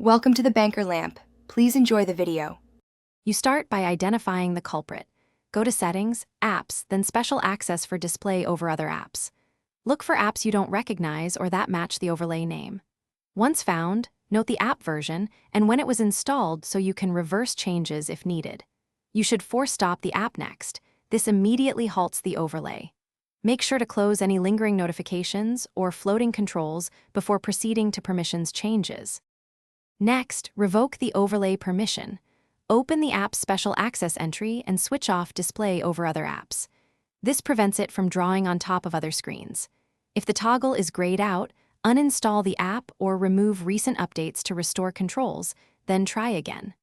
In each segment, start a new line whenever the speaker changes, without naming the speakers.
Welcome to the Banker Lamp. Please enjoy the video.
You start by identifying the culprit. Go to Settings, Apps, then Special Access for display over other apps. Look for apps you don't recognize or that match the overlay name. Once found, note the app version and when it was installed so you can reverse changes if needed. You should force stop the app next. This immediately halts the overlay. Make sure to close any lingering notifications or floating controls before proceeding to permissions changes. Next, revoke the overlay permission. Open the app's special access entry and switch off display over other apps. This prevents it from drawing on top of other screens. If the toggle is grayed out, uninstall the app or remove recent updates to restore controls, then try again.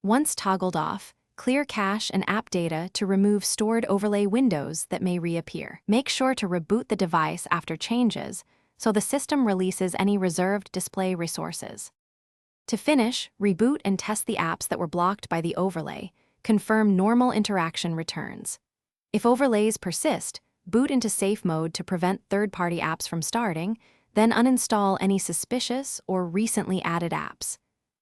Once toggled off, clear cache and app data to remove stored overlay windows that may reappear. Make sure to reboot the device after changes so the system releases any reserved display resources. To finish, reboot and test the apps that were blocked by the overlay. Confirm normal interaction returns. If overlays persist, boot into safe mode to prevent third-party apps from starting, then uninstall any suspicious or recently added apps.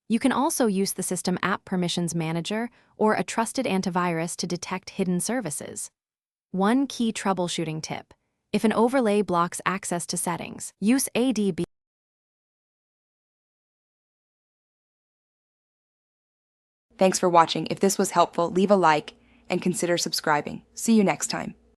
You can also use the System App Permissions Manager or a trusted antivirus to detect hidden services. One key troubleshooting tip: if an overlay blocks access to settings, use ADB.
Thanks for watching. If this was helpful, leave a like and consider subscribing. See you next time.